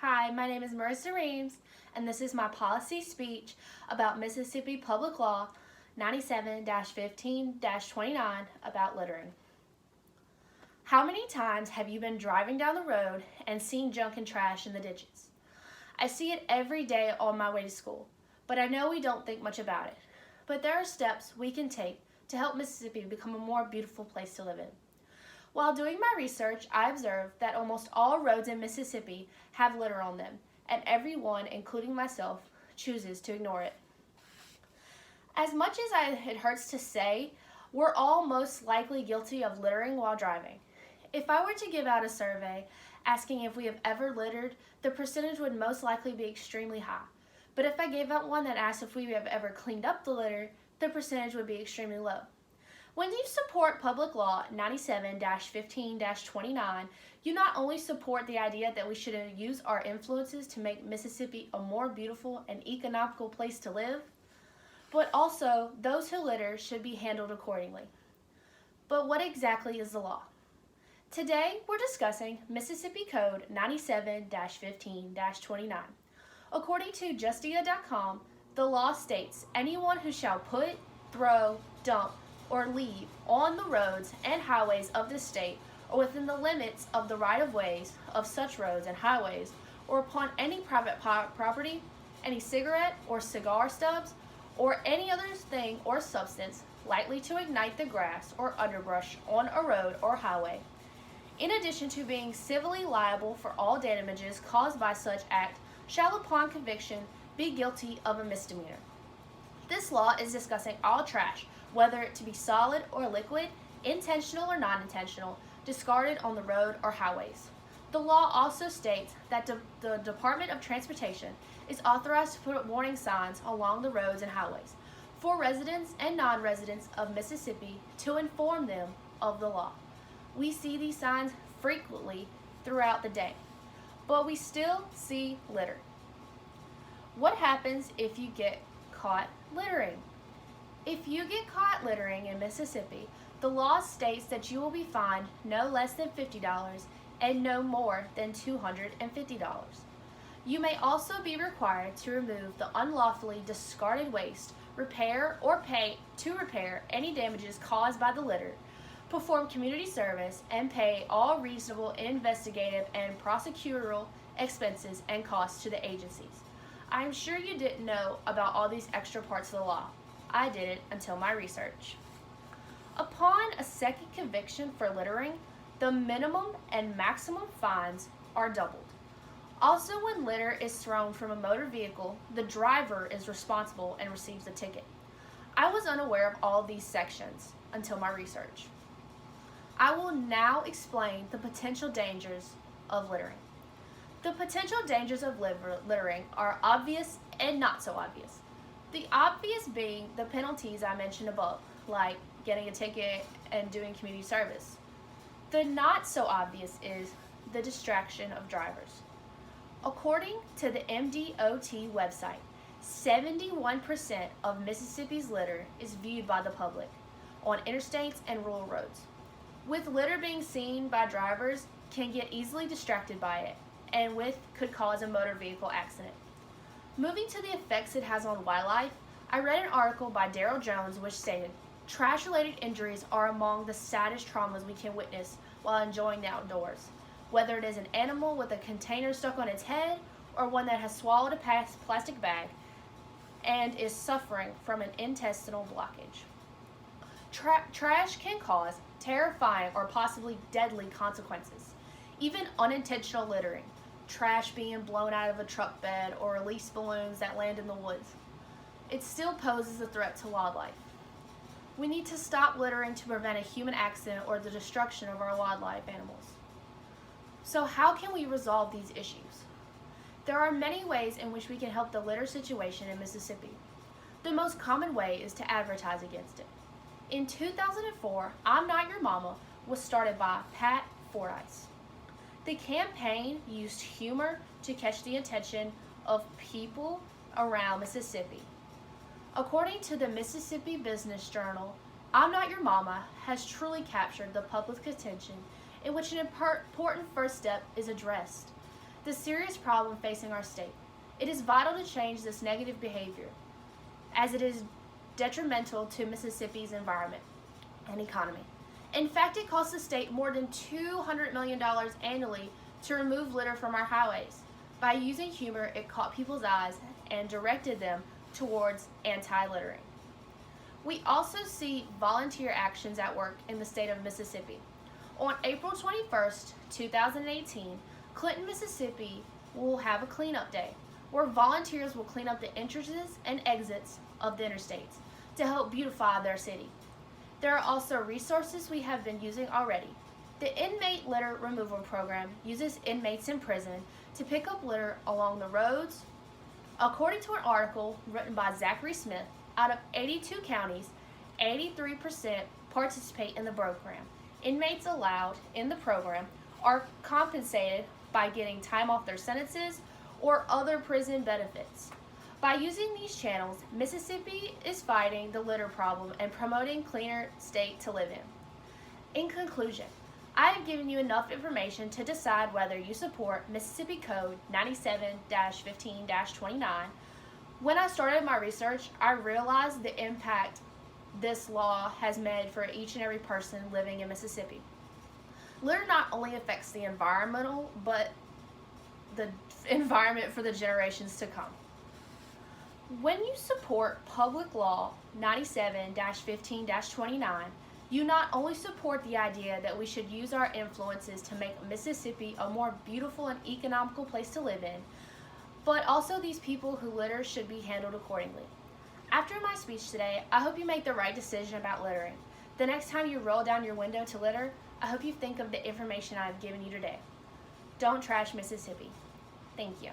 Hi, my name is Marissa Reames, and this is my policy speech about Mississippi Public Law 97-15-29 about littering. How many times have you been driving down the road and seen junk and trash in the ditches? I see it every day on my way to school, but I know we don't think much about it. But there are steps we can take to help Mississippi become a more beautiful place to live in. While doing my research, I observed that almost all roads in Mississippi have litter on them, and everyone, including myself, chooses to ignore it. As much as it hurts to say, we're all most likely guilty of littering while driving. If I were to give out a survey asking if we have ever littered, the percentage would most likely be extremely high. But if I gave out one that asked if we have ever cleaned up the litter, the percentage would be extremely low. When you support Public Law 97-15-29, you not only support the idea that we should use our influences to make Mississippi a more beautiful and economical place to live, but also those who litter should be handled accordingly. But what exactly is the law? Today, we're discussing Mississippi Code 97-15-29. According to justia.com, the law states anyone who shall put, throw, dump, or leave on the roads and highways of the state or within the limits of the right-of-ways of such roads and highways or upon any private property, any cigarette or cigar stubs, or any other thing or substance likely to ignite the grass or underbrush on a road or highway, in addition to being civilly liable for all damages caused by such act, shall upon conviction be guilty of a misdemeanor. This law is discussing all trash, whether it to be solid or liquid, intentional or non-intentional, discarded on the road or highways. The law also states that the Department of Transportation is authorized to put warning signs along the roads and highways for residents and non-residents of Mississippi to inform them of the law. We see these signs frequently throughout the day, but we still see litter. What happens if you get caught littering? If you get caught littering in Mississippi, the law states that you will be fined no less than $50 and no more than $250. You may also be required to remove the unlawfully discarded waste, repair or pay to repair any damages caused by the litter, perform community service, and pay all reasonable investigative and prosecutorial expenses and costs to the agencies. I am sure you didn't know about all these extra parts of the law. I didn't until my research. Upon a second conviction for littering, the minimum and maximum fines are doubled. Also, when litter is thrown from a motor vehicle, the driver is responsible and receives a ticket. I was unaware of all these sections until my research. I will now explain the potential dangers of littering. The potential dangers of littering are obvious and not so obvious. The obvious being the penalties I mentioned above, like getting a ticket and doing community service. The not so obvious is the distraction of drivers. According to the MDOT website, 71% of Mississippi's litter is viewed by the public on interstates and rural roads. With litter being seen by drivers can get easily distracted by it and could cause a motor vehicle accident. Moving to the effects it has on wildlife, I read an article by Daryl Jones which stated, trash-related injuries are among the saddest traumas we can witness while enjoying the outdoors, whether it is an animal with a container stuck on its head or one that has swallowed a plastic bag and is suffering from an intestinal blockage. Trash can cause terrifying or possibly deadly consequences, even unintentional littering. Trash being blown out of a truck bed or released balloons that land in the woods. It still poses a threat to wildlife. We need to stop littering to prevent a human accident or the destruction of our wildlife animals. So how can we resolve these issues? There are many ways in which we can help the litter situation in Mississippi. The most common way is to advertise against it. In 2004, I'm Not Your Mama was started by Pat Fordyce. The campaign used humor to catch the attention of people around Mississippi. According to the Mississippi Business Journal, I'm Not Your Mama has truly captured the public's attention in which an important first step is addressed. the serious problem facing our state. It is vital to change this negative behavior, as it is detrimental to Mississippi's environment and economy. In fact, it costs the state more than $200 million annually to remove litter from our highways. By using humor, it caught people's eyes and directed them towards anti-littering. We also see volunteer actions at work in the state of Mississippi. On April 21st, 2018, Clinton, Mississippi will have a cleanup day where volunteers will clean up the entrances and exits of the interstates to help beautify their city. There are also resources we have been using already. The Inmate Litter Removal Program uses inmates in prison to pick up litter along the roads. According to an article written by Zachary Smith, out of 82 counties, 83% participate in the program. Inmates allowed in the program are compensated by getting time off their sentences or other prison benefits. By using these channels, Mississippi is fighting the litter problem and promoting cleaner state to live in. In conclusion, I have given you enough information to decide whether you support Mississippi Code 97-15-29. When I started my research, I realized the impact this law has made for each and every person living in Mississippi. Litter not only affects the environmental, but the environment for the generations to come. When you support Public Law 97-15-29, you not only support the idea that we should use our influences to make Mississippi a more beautiful and economical place to live in, but also these people who litter should be handled accordingly. After my speech today, I hope you make the right decision about littering. The next time you roll down your window to litter, I hope you think of the information I have given you today. Don't trash Mississippi. Thank you.